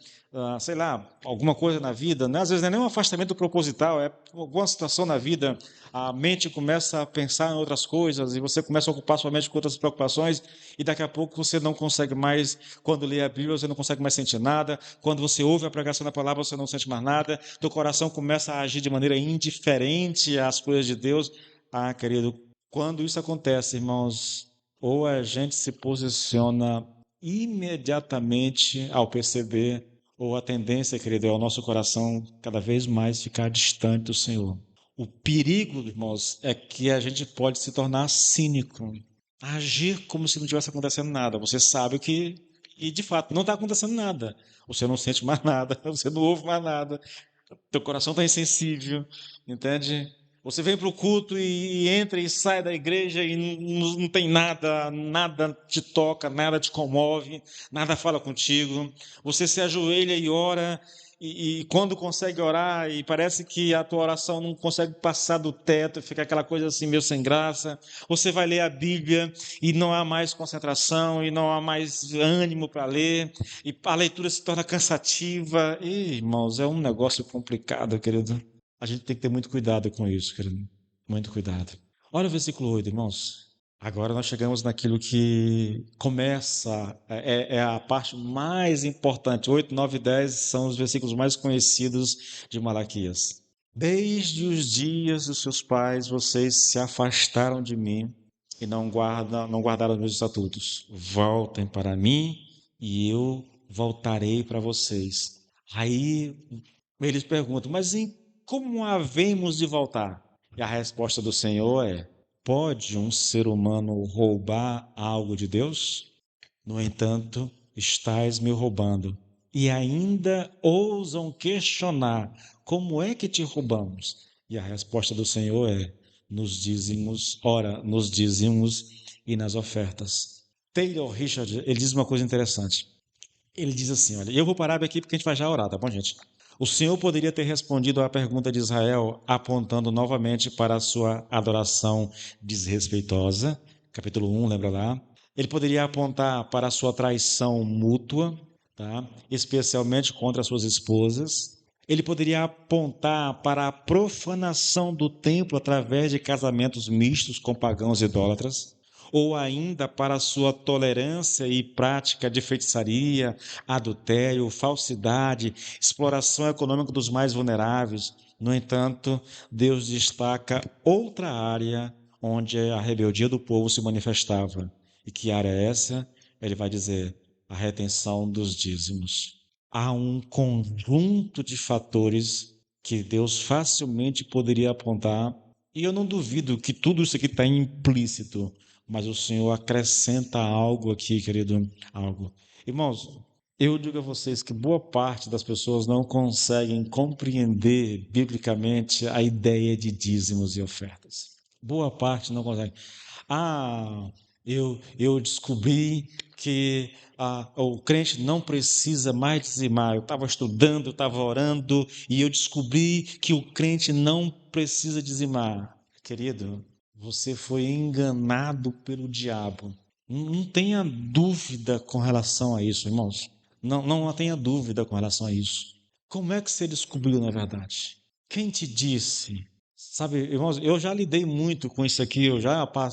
Sei lá, alguma coisa na vida, né? Às vezes não é nem um afastamento proposital, é alguma situação na vida, a mente começa a pensar em outras coisas e você começa a ocupar sua mente com outras preocupações e daqui a pouco você não consegue mais, quando lê a Bíblia, você não consegue mais sentir nada, quando você ouve a pregação da palavra, você não sente mais nada, teu coração começa a agir de maneira indiferente às coisas de Deus. Querido, quando isso acontece, irmãos, ou a gente se posiciona imediatamente ao perceber, ou a tendência, querido, é o nosso coração cada vez mais ficar distante do Senhor. O perigo, irmãos, é que a gente pode se tornar cínico, agir como se não tivesse acontecendo nada. Você sabe que, e de fato, não está acontecendo nada. Você não sente mais nada, você não ouve mais nada, teu coração está insensível, entende? Você vem para o culto e entra e sai da igreja e não tem nada, nada te toca, nada te comove, nada fala contigo. Você se ajoelha e ora, e quando consegue orar, e parece que a tua oração não consegue passar do teto, fica aquela coisa assim meio sem graça. Você vai ler a Bíblia e não há mais concentração, e não há mais ânimo para ler, e a leitura se torna cansativa. Ih, irmãos, é um negócio complicado, querido. A gente tem que ter muito cuidado com isso, querido. Muito cuidado. Olha o versículo 8, irmãos. Agora nós chegamos naquilo que começa, é a parte mais importante. 8, 9 e 10 são os versículos mais conhecidos de Malaquias. Desde os dias dos seus pais, vocês se afastaram de mim e não guardaram meus estatutos. Voltem para mim e eu voltarei para vocês. Aí eles perguntam, mas como havemos de voltar? E a resposta do Senhor é: pode um ser humano roubar algo de Deus? No entanto, estais me roubando. E ainda ousam questionar: como é que te roubamos? E a resposta do Senhor é: nos dízimos, ora, nos dízimos e nas ofertas. Taylor Richard, ele diz uma coisa interessante. Ele diz assim, olha, eu vou parar aqui porque a gente vai já orar, tá bom, gente? O Senhor poderia ter respondido à pergunta de Israel apontando novamente para a sua adoração desrespeitosa, capítulo 1, lembra lá? Ele poderia apontar para a sua traição mútua, tá? Especialmente contra as suas esposas. Ele poderia apontar para a profanação do templo através de casamentos mistos com pagãos e idólatras, ou ainda para a sua tolerância e prática de feitiçaria, adultério, falsidade, exploração econômica dos mais vulneráveis. No entanto, Deus destaca outra área onde a rebeldia do povo se manifestava. E que área é essa? Ele vai dizer: a retenção dos dízimos. Há um conjunto de fatores que Deus facilmente poderia apontar, e eu não duvido que tudo isso aqui está implícito, mas o Senhor acrescenta algo aqui, querido, algo. Irmãos, eu digo a vocês que boa parte das pessoas não conseguem compreender biblicamente a ideia de dízimos e ofertas. Boa parte não consegue. Ah, eu descobri que o crente não precisa mais dizimar. Eu estava estudando, eu estava orando e eu descobri que o crente não precisa dizimar. Querido, você foi enganado pelo diabo. Não tenha dúvida com relação a isso, irmãos. Não tenha dúvida com relação a isso. Como é que você descobriu, na verdade? Quem te disse? Sabe, irmãos, eu já lidei muito com isso aqui.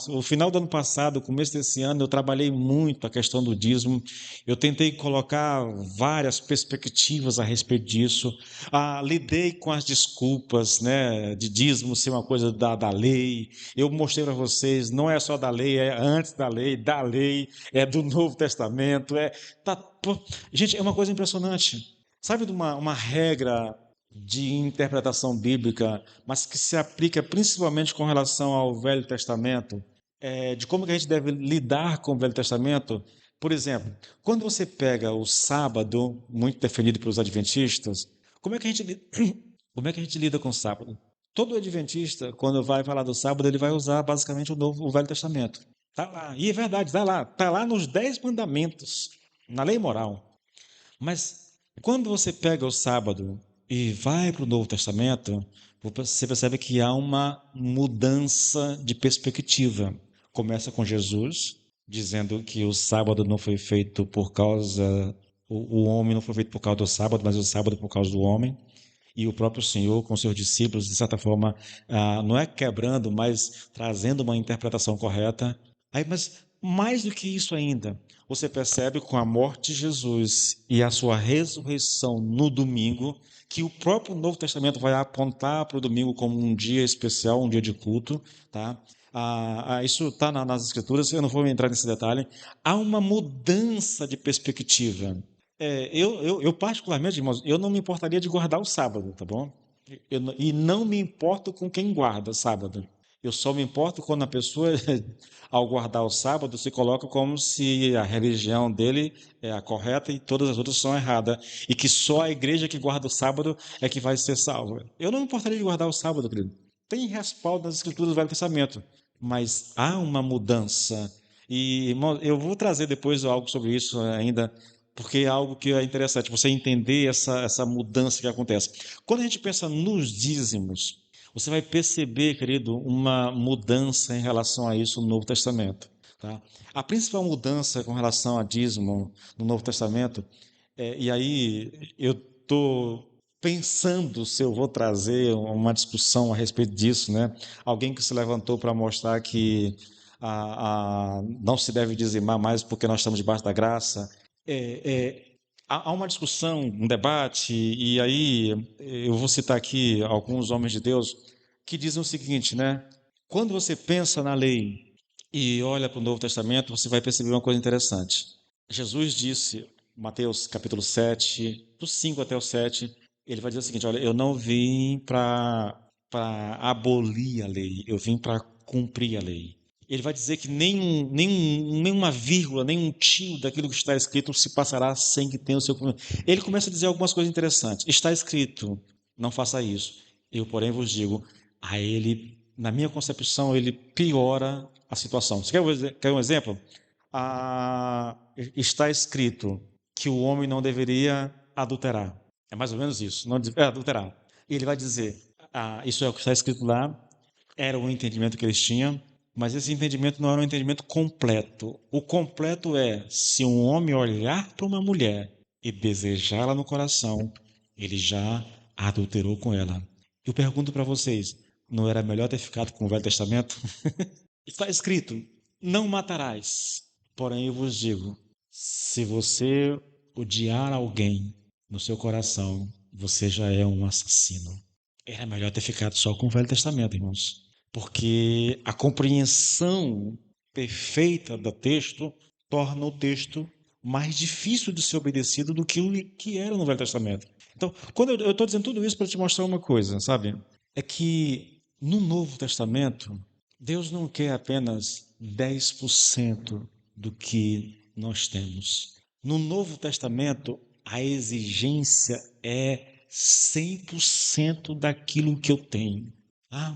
O final do ano passado, começo desse ano, eu trabalhei muito a questão do dízimo. Eu tentei colocar várias perspectivas a respeito disso. Lidei com as desculpas, né, de dízimo ser uma coisa da lei. Eu mostrei para vocês, não é só da lei, é antes da lei, é do Novo Testamento. Gente, é uma coisa impressionante. Sabe de uma regra de interpretação bíblica, mas que se aplica principalmente com relação ao Velho Testamento, de como que a gente deve lidar com o Velho Testamento? Por exemplo, quando você pega o sábado, muito defendido pelos adventistas, como é que a gente, como é que a gente lida com o sábado? Todo adventista, quando vai falar do sábado, ele vai usar basicamente o Velho Testamento. Tá lá, e é verdade, tá lá nos 10 mandamentos, na lei moral. Mas quando você pega o sábado e vai para o Novo Testamento, você percebe que há uma mudança de perspectiva. Começa com Jesus, dizendo que o sábado não foi feito por causa. O homem não foi feito por causa do sábado, mas o sábado por causa do homem. E o próprio Senhor, com seus discípulos, de certa forma, não é quebrando, mas trazendo uma interpretação correta. Aí, mas mais do que isso ainda, você percebe com a morte de Jesus e a sua ressurreição no domingo, que o próprio Novo Testamento vai apontar para o domingo como um dia especial, um dia de culto, tá? Isso está nas Escrituras, eu não vou entrar nesse detalhe. Há uma mudança de perspectiva. Eu particularmente, irmãos, eu não me importaria de guardar o sábado, tá bom? E não me importo com quem guarda sábado. Eu só me importo quando a pessoa, ao guardar o sábado, se coloca como se a religião dele é a correta e todas as outras são erradas. E que só a igreja que guarda o sábado é que vai ser salva. Eu não me importaria de guardar o sábado, querido. tem respaldo nas escrituras do Velho Testamento, mas há uma mudança. E, irmão, eu vou trazer depois algo sobre isso ainda, porque é algo que é interessante, você entender essa mudança que acontece. Quando a gente pensa nos dízimos, você vai perceber, querido, uma mudança em relação a isso no Novo Testamento. Tá? A principal mudança com relação a dízimo no Novo Testamento, e aí eu estou pensando se eu vou trazer uma discussão a respeito disso, né? Alguém que se levantou para mostrar que não se deve dizimar mais porque nós estamos debaixo da graça. É, é, há uma discussão, um debate, e aí eu vou citar aqui alguns homens de Deus que dizem o seguinte, né? Quando você pensa na lei e olha para o Novo Testamento, você vai perceber uma coisa interessante. Jesus disse, Mateus capítulo 7, do 5 até o 7, ele vai dizer o seguinte: olha, eu não vim para abolir a lei, eu vim para cumprir a lei. Ele vai dizer que nenhuma vírgula, nenhum tio daquilo que está escrito se passará sem que tenha o seu cumprimento. Ele começa a dizer algumas coisas interessantes. Está escrito, não faça isso. Eu, porém, vos digo, a ele, na minha concepção, ele piora a situação. Você quer um exemplo? Está escrito que o homem não deveria adulterar. É mais ou menos isso, não adulterar. E ele vai dizer, isso é o que está escrito lá, era o entendimento que eles tinham, mas esse entendimento não era um entendimento completo. O completo é, se um homem olhar para uma mulher e desejá-la no coração, ele já adulterou com ela. Eu pergunto para vocês, não era melhor ter ficado com o Velho Testamento? Está escrito, não matarás. Porém, eu vos digo, se você odiar alguém no seu coração, você já é um assassino. Era melhor ter ficado só com o Velho Testamento, irmãos. Porque a compreensão perfeita do texto torna o texto mais difícil de ser obedecido do que o que era no Velho Testamento. Então, quando eu estou dizendo tudo isso para te mostrar uma coisa, sabe? É que no Novo Testamento, Deus não quer apenas 10% do que nós temos. No Novo Testamento, a exigência é 100% daquilo que eu tenho.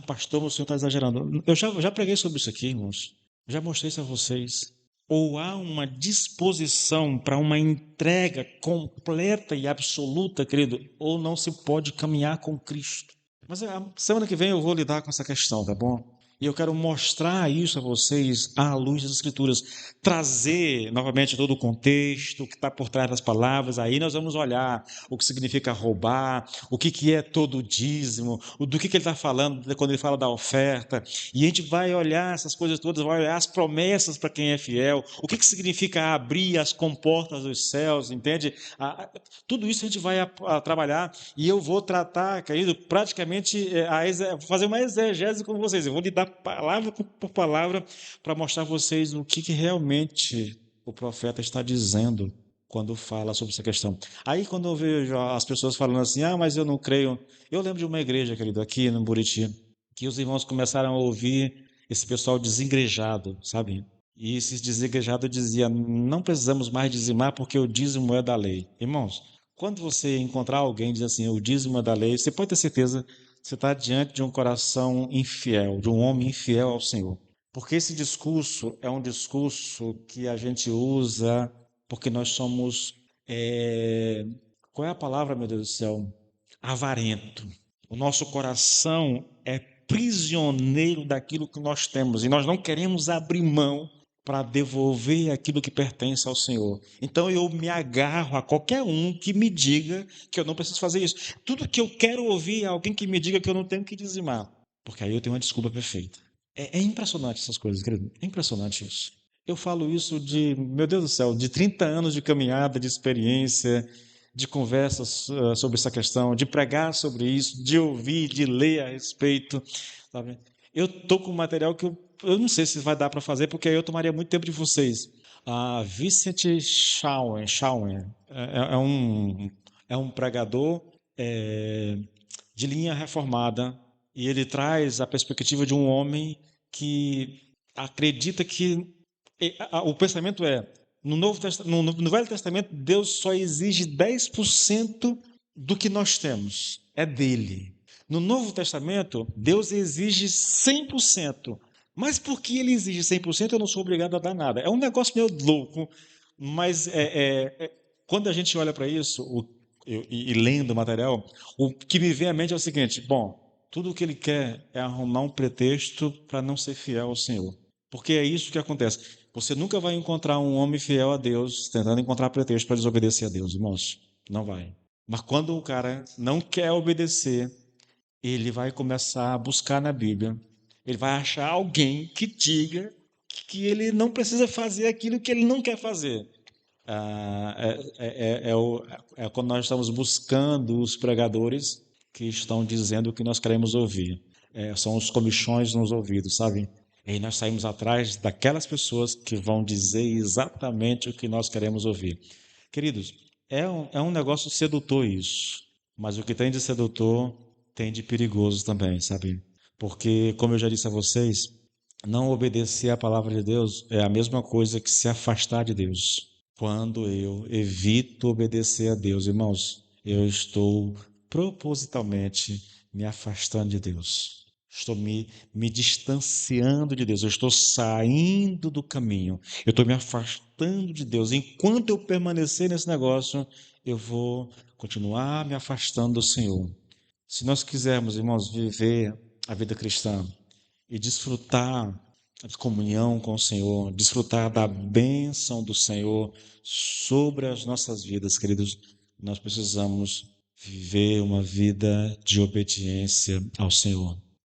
Pastor, o senhor está exagerando. Eu já preguei sobre isso aqui, irmãos. Já mostrei isso a vocês. Ou há uma disposição para uma entrega completa e absoluta, querido, ou não se pode caminhar com Cristo. Mas a semana que vem eu vou lidar com essa questão, tá bom? E eu quero mostrar isso a vocês à luz das Escrituras. Trazer novamente todo o contexto que está por trás das palavras. Aí nós vamos olhar o que significa roubar, o que é todo o dízimo, do que ele está falando quando ele fala da oferta. E a gente vai olhar essas coisas todas, vai olhar as promessas para quem é fiel, o que significa abrir as comportas dos céus, entende? Tudo isso a gente vai trabalhar e eu vou tratar, querido, praticamente fazer uma exegese com vocês. Eu vou lhe dar palavra por palavra para mostrar a vocês o que realmente o profeta está dizendo quando fala sobre essa questão. Aí quando eu vejo as pessoas falando assim, mas eu não creio. Eu lembro de uma igreja, querido, aqui no Buriti, que os irmãos começaram a ouvir esse pessoal desengrejado, sabe? E esses desigrejados diziam, não precisamos mais dizimar porque o dízimo é da lei. Irmãos, quando você encontrar alguém que diz assim, o dízimo é da lei, você pode ter certeza que você está diante de um coração infiel, de um homem infiel ao Senhor. Porque esse discurso é um discurso que a gente usa porque nós somos, qual é a palavra, meu Deus do céu? Avarento. O nosso coração é prisioneiro daquilo que nós temos e nós não queremos abrir mão para devolver aquilo que pertence ao Senhor. Então eu me agarro a qualquer um que me diga que eu não preciso fazer isso. Tudo que eu quero ouvir é alguém que me diga que eu não tenho que dizimar, porque aí eu tenho uma desculpa perfeita. É impressionante essas coisas, querido. É impressionante isso. Eu falo isso meu Deus do céu, de 30 anos de caminhada, de experiência, de conversas sobre essa questão, de pregar sobre isso, de ouvir, de ler a respeito, sabe? Eu estou com material que eu não sei se vai dar para fazer, porque aí eu tomaria muito tempo de vocês. Vincent Schauer é um pregador de linha reformada, e ele traz a perspectiva de um homem que acredita que o pensamento é, no Velho Testamento, Deus só exige 10% do que nós temos. É dele. No Novo Testamento, Deus exige 100%. Mas porque ele exige 100%, eu não sou obrigado a dar nada. É um negócio meio louco, mas quando a gente olha para isso e lendo o material, o que me vem à mente é o seguinte: bom, tudo o que ele quer é arrumar um pretexto para não ser fiel ao Senhor. Porque é isso que acontece. Você nunca vai encontrar um homem fiel a Deus tentando encontrar pretexto para desobedecer a Deus, irmãos. Não vai. Mas quando o cara não quer obedecer, ele vai começar a buscar na Bíblia. Ele vai achar alguém que diga que ele não precisa fazer aquilo que ele não quer fazer. Ah, é quando nós estamos buscando os pregadores que estão dizendo o que nós queremos ouvir. São os comichões nos ouvidos, sabe? E nós saímos atrás daquelas pessoas que vão dizer exatamente o que nós queremos ouvir. Queridos, é um negócio sedutor isso, mas o que tem de sedutor tem de perigoso também, sabe? Porque, como eu já disse a vocês, não obedecer à palavra de Deus é a mesma coisa que se afastar de Deus. Quando eu evito obedecer a Deus, irmãos, eu estou propositalmente me afastando de Deus. Estou me distanciando de Deus. Eu estou saindo do caminho. Eu estou me afastando de Deus. Enquanto eu permanecer nesse negócio, eu vou continuar me afastando do Senhor. Se nós quisermos, irmãos, viver a vida cristã e desfrutar de comunhão com o Senhor, desfrutar da bênção do Senhor sobre as nossas vidas, queridos, nós precisamos viver uma vida de obediência ao Senhor.